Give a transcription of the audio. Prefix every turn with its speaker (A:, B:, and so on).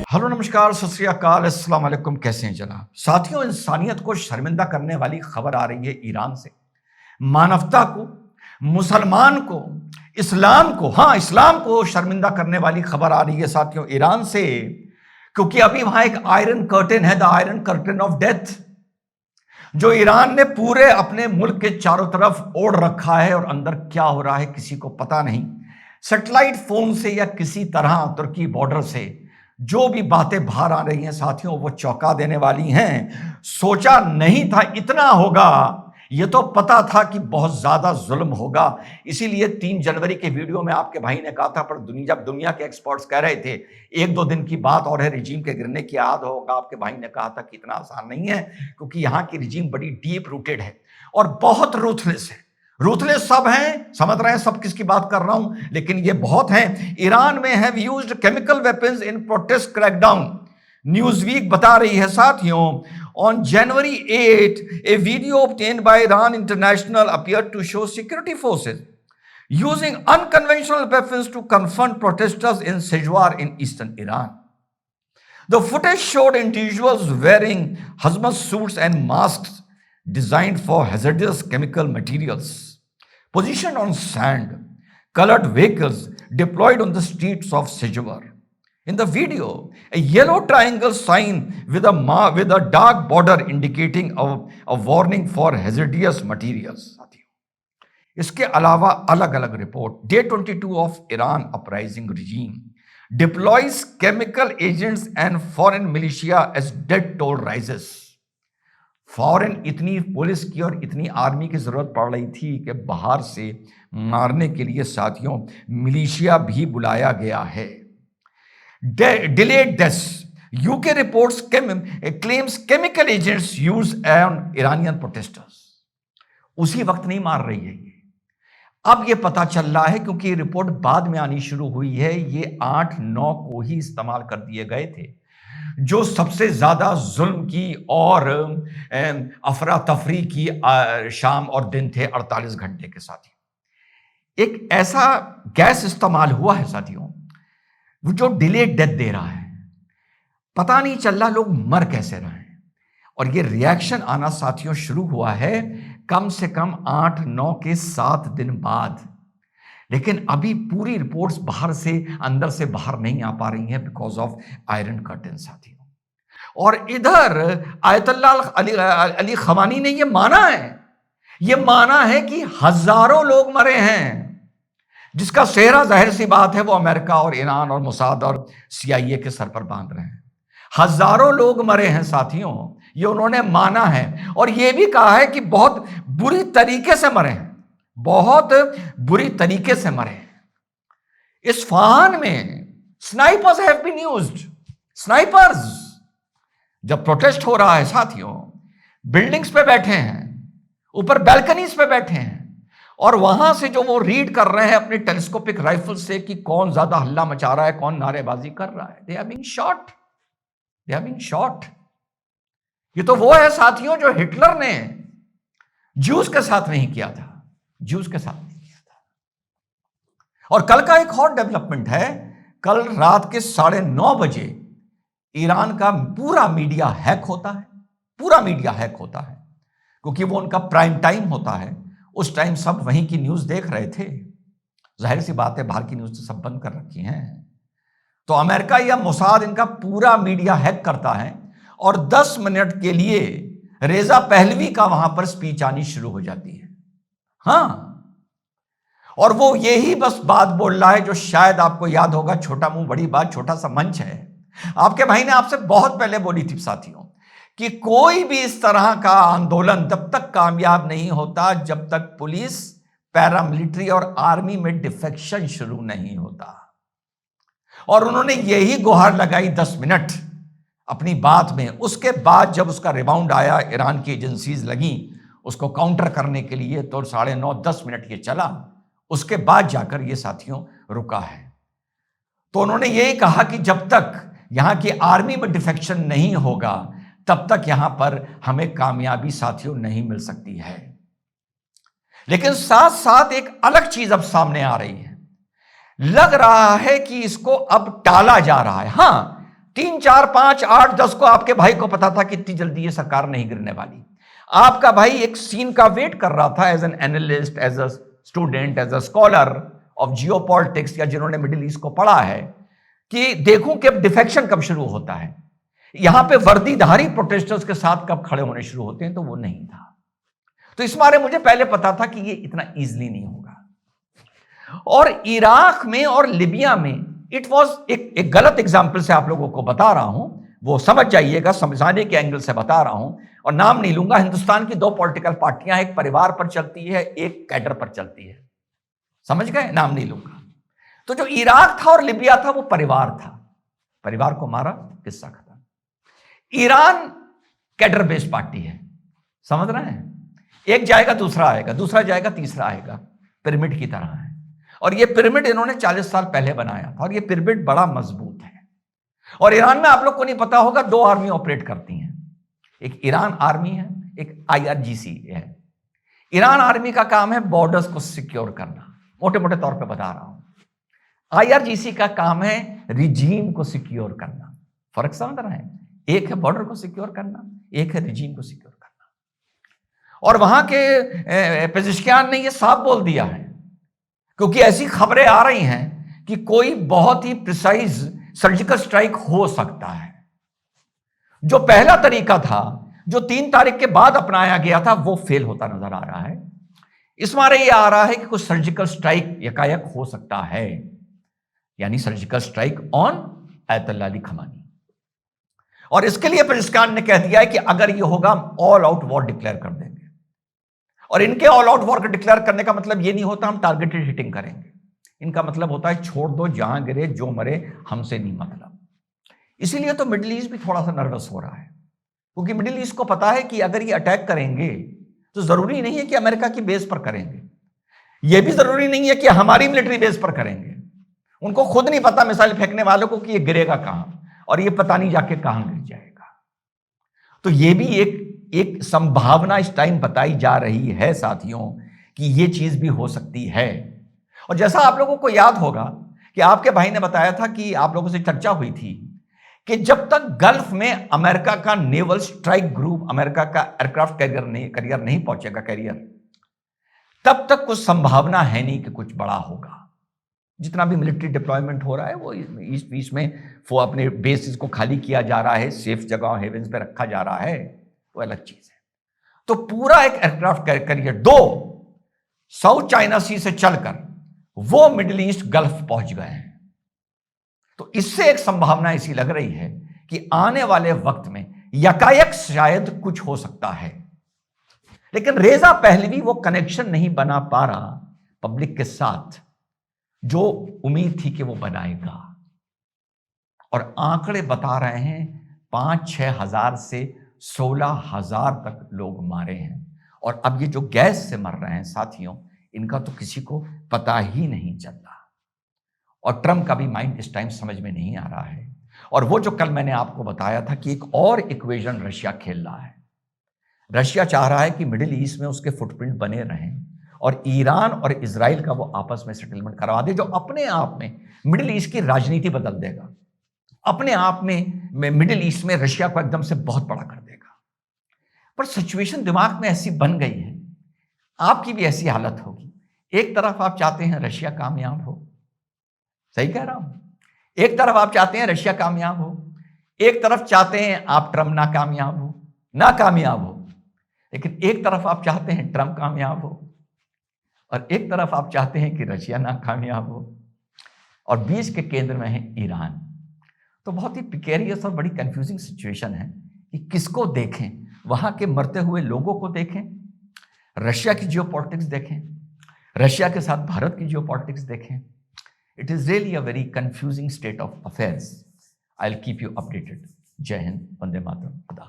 A: Hello नमस्कार सत श्री अकाल अस्सलाम वालेकुम। कैसे हैं जनाब? साथियों, इंसानियत को शर्मिंदा करने वाली खबर आ रही है ईरान से। मानवता को, मुसलमान को, इस्लाम को शर्मिंदा करने वाली खबर आ रही है साथियों ईरान से, क्योंकि अभी वहां एक आयरन कर्टेन है, the iron curtain of death, जो ईरान ने पूरे अपने मुल्क के चारों तरफ ओढ़ रखा है और अंदर क्या हो रहा है किसी को पता नहीं। सैटेलाइट फोन से या किसी तरह तुर्की बॉर्डर से जो भी बातें बाहर आ रही हैं साथियों, वो चौंका देने वाली हैं। सोचा नहीं था इतना होगा, ये तो पता था कि बहुत ज्यादा जुल्म होगा। इसीलिए 3 जनवरी के वीडियो में आपके भाई ने कहा था, पर जब दुनिया के एक्सपर्ट्स कह रहे थे 1-2 दिन की बात और है रिजीम के गिरने की याद होगा, आपके भाई ने कहा था कि इतना आसान नहीं है, क्योंकि यहाँ की रिजीम बड़ी डीप रूटेड है और बहुत रूथलेस है। रूथलेस सब हैं, समझ रहे हैं सब किसकी बात कर रहा हूं, लेकिन ये बहुत हैं। ईरान में have used chemical weapons in protest crackdown. Newsweek बता रही है साथियों, on January 8 a video obtained by Iran International appeared to show security forces using unconventional weapons to confront protesters in Sejwar in eastern Iran. The footage showed individuals wearing hazmat suits and masks designed for hazardous chemical materials, positioned on sand, colored vehicles deployed on the streets of Sejwar. In the video, a yellow triangle sign with a dark border indicating a warning for hazardous materials. इसके अलावा अलग अलग report, Day 22 of Iran uprising regime deploys chemical agents and foreign militia as death toll rises. Foreign इतनी police की और इतनी army की जरूरत पड़ रही थी कि बाहर से मारने के लिए साथियों मिलिशिया भी बुलाया गया है। Delayed deaths. UK reports claims chemical agents used on Iranian protesters. उसी वक्त नहीं मार रही है ये, अब ये पता चल रहा है क्योंकि रिपोर्ट बाद में आनी शुरू हुई है। ये 8-9 को ही इस्तेमाल कर दिए गए थे, जो सबसे ज्यादा जुल्म की और अफरा तफरी की शाम और दिन थे 48 घंटे के साथियों। एक ऐसा गैस इस्तेमाल हुआ है साथियों जो डिलेड डेथ दे रहा है, पता नहीं चल रहा लोग मर कैसे रहे हैं। और ये रिएक्शन आना साथियों शुरू हुआ है कम से कम 8-9 के 7 दिन बाद, लेकिन अभी पूरी रिपोर्ट्स बाहर से अंदर से बाहर नहीं आ पा रही हैं बिकॉज ऑफ आयरन कर्टेन साथियों। और इधर आयतुल्लाह अली खमानी ने ये माना है कि हजारों लोग मरे हैं, जिसका सेहरा जाहिर सी बात है वो अमेरिका और ईरान और मोसाद और CIA के सर पर बांध रहे हैं। हजारों लोग मरे हैं साथियों, ये उन्होंने माना है और ये भी कहा है कि बहुत बुरी तरीके से मरे हैं, बहुत बुरी तरीके से मरे हैं। इस्फहान में snipers have been used. Snipers, जब प्रोटेस्ट हो रहा है साथियों, बिल्डिंग्स पे बैठे हैं, ऊपर बैल्कनीज पे बैठे हैं और वहां से जो वो रीड कर रहे हैं अपने टेलीस्कोपिक राइफल से कि कौन ज्यादा हल्ला मचा रहा है, कौन नारेबाजी कर रहा है। They are being shot, they are being shot. ये तो वो है साथियों जो हिटलर ने ज्यूज के साथ नहीं किया था, ज्यूज के साथ नहीं किया था। और कल का एक और डेवलपमेंट है, कल रात के 9:30 बजे ईरान का पूरा मीडिया हैक होता है, पूरा मीडिया हैक होता है, क्योंकि वो उनका प्राइम टाइम होता है। उस टाइम सब वहीं की न्यूज देख रहे थे, जाहिर सी बात है बाहर की न्यूज तो सब बंद कर रखी हैं। तो अमेरिका या मोसाद इनका पूरा मीडिया हैक करता है और 10 मिनट के लिए रेजा पहलवी का वहां पर स्पीच आनी शुरू हो जाती है। हाँ, और वो यही बस बात बोल रहा है जो शायद आपको याद होगा, छोटा मुंह बड़ी बात, छोटा सा मंच है। आपके भाई ने आपसे बहुत पहले बोली थी साथियों कि कोई भी इस तरह का आंदोलन तब तक कामयाब नहीं होता जब तक पुलिस, पैरामिलिट्री और आर्मी में डिफेक्शन शुरू नहीं होता। और उन्होंने यही गुहार लगाई 10 मिनट अपनी बात में। उसके बाद जब उसका रिबाउंड आया, ईरान की एजेंसीज लगी उसको काउंटर करने के लिए, तो 9:30-10 मिनट ये चला, उसके बाद जाकर ये साथियों रुका है। तो उन्होंने यही कहा कि जब तक यहां की आर्मी में डिफेक्शन नहीं होगा तब तक यहां पर हमें कामयाबी साथियों नहीं मिल सकती है। लेकिन साथ साथ एक अलग चीज अब सामने आ रही है, लग रहा है कि इसको अब टाला जा रहा है। हां, 3, 4, 5, 8, 10 को आपके भाई को पता था कि इतनी जल्दी ये सरकार नहीं गिरने वाली। आपका भाई एक सीन का वेट कर रहा था as an analyst, as a student, as a scholar of geopolitics, या जिन्होंने मिडिल ईस्ट को पढ़ा है, कि देखूं कि अब डिफेक्शन कब शुरू होता है, यहां पे वर्दीधारी प्रोटेस्टर्स के साथ कब खड़े होने शुरू होते हैं। तो वो नहीं था। तो इस बारे मुझे पहले पता था कि ये इतना इजीली नहीं होगा। और इराक में और लिबिया में इट वॉज एक गलत एग्जाम्पल से आप लोगों को बता रहा हूं, वो समझ जाइएगा, समझाने के एंगल से बता रहा हूं, और नाम नहीं लूंगा। हिंदुस्तान की 2 पॉलिटिकल पार्टियां, एक परिवार पर चलती है, एक कैडर पर चलती है, समझ गए, नाम नहीं लूंगा। तो जो इराक था और लिबिया था वो परिवार था, परिवार को मारा, किस्सा खत्म। ईरान कैडर बेस्ड पार्टी है, समझ रहे हैं, एक जाएगा दूसरा आएगा, दूसरा जाएगा तीसरा आएगा, पिरामिड की तरह है। और ये पिरामिड इन्होंने 40 साल पहले बनाया था, और ये पिरामिड बड़ा मजबूत है। और ईरान में आप लोग को नहीं पता होगा 2 आर्मी ऑपरेट करती हैं, एक ईरान आर्मी है, एक IRGC है। ईरान आर्मी का काम है बॉर्डर्स को सिक्योर करना, मोटे मोटे तौर पे बता रहा हूं। IRGC का काम है रिजीम को सिक्योर करना। फर्क समझ रहे हैं, एक है बॉर्डर को सिक्योर करना, एक है रिजीम को सिक्योर करना। और वहां के पेजिशकियान ने यह साफ बोल दिया है, क्योंकि ऐसी खबरें आ रही हैं कि कोई बहुत ही प्रिसाइज सर्जिकल स्ट्राइक हो सकता है। जो पहला तरीका था, जो 3 तारीख के बाद अपनाया गया था, वो फेल होता नजर आ रहा है। इस मारे ये आ रहा है कि कुछ सर्जिकल स्ट्राइक यकायक हो सकता है, यानी surgical strike on Ayatollah Ali Khamenei. और इसके लिए पेजिशकियान ने कह दिया है कि अगर ये होगा, ऑल आउट वॉर डिक्लेयर कर देंगे। और इनके ऑल आउट वॉर डिक्लेयर करने का मतलब ये नहीं होता हम टारगेटेड हिटिंग करेंगे। इनका मतलब होता है छोड़ दो, जहां गिरे जो मरे, हमसे नहीं मतलब। इसीलिए तो मिडिल ईस्ट भी थोड़ा सा नर्वस हो रहा है, क्योंकि मिडिल ईस्ट को पता है कि अगर ये अटैक करेंगे तो जरूरी नहीं है कि अमेरिका की बेस पर करेंगे, यह भी जरूरी नहीं है कि हमारी मिलिट्री बेस पर करेंगे। उनको खुद नहीं पता मिसाइल फेंकने वालों को कि ये गिरेगा कहां, और ये पता नहीं जाके कहां गिर जाएगा। तो ये भी एक संभावना इस टाइम बताई जा रही है साथियों, कि ये चीज भी हो सकती है। और जैसा आप लोगों को याद होगा कि आपके भाई ने बताया था कि आप लोगों से चर्चा हुई थी कि जब तक गल्फ में अमेरिका का नेवल स्ट्राइक ग्रुप, अमेरिका का एयरक्राफ्ट कैरियर नहीं पहुंचेगा, तब तक कुछ संभावना है नहीं कि कुछ बड़ा होगा। जितना भी मिलिट्री डिप्लॉयमेंट हो रहा है वो ईस्ट में वो अपने बेसिस को खाली किया जा रहा है, सेफ जगह हेवेंस पे रखा जा रहा है, वो अलग चीज है। तो पूरा एक एयरक्राफ्ट कैरियर 2 साउथ चाइना सी से चलकर वो मिडिल ईस्ट गल्फ पहुंच गए हैं। तो इससे एक संभावना ऐसी लग रही है कि आने वाले वक्त में यकायक शायद कुछ हो सकता है। लेकिन रेजा पहलवी वो कनेक्शन नहीं बना पा रहा पब्लिक के साथ, जो उम्मीद थी कि वो बनाएगा। और आंकड़े बता रहे हैं 5-6 हजार से 16,000 तक लोग मारे हैं। और अब ये जो गैस से मर रहे हैं साथियों, इनका तो किसी को पता ही नहीं चल रहा। और ट्रंप का भी माइंड इस टाइम समझ में नहीं आ रहा है। और वो जो कल मैंने आपको बताया था कि एक और इक्वेशन रशिया खेल रहा है। रशिया चाह रहा है कि मिडिल ईस्ट में उसके फुटप्रिंट बने रहें और ईरान और इजराइल का वो आपस में सेटलमेंट करवा दे, जो अपने आप में मिडिल ईस्ट की राजनीति बदल देगा। अपने आप में मिडिल ईस्ट में रशिया को एकदम से बहुत बड़ा कर देगा। पर सिचुएशन दिमाग में ऐसी बन गई है, आपकी भी ऐसी हालत होगी। एक तरफ आप चाहते हैं रशिया कामयाब हो, सही कह रहा हूं, एक तरफ आप चाहते हैं रशिया कामयाब हो, एक तरफ चाहते हैं आप ट्रंप नाकामयाब हो, लेकिन एक तरफ आप चाहते हैं ट्रंप कामयाब हो और एक तरफ आप चाहते हैं कि रशिया नाकामयाब हो, और बीच के केंद्र में है ईरान। तो बहुत ही पिकेरियस और बड़ी कंफ्यूजिंग सिचुएशन है कि किसको देखें। वहां के मरते हुए लोगों को देखें, रशिया की जियोपॉलिटिक्स देखें, रशिया के साथ भारत की जियोपॉलिटिक्स देखें। It is really a very confusing state of affairs. I will keep you updated. जय हिंद, वंदे मातरम, खुदा।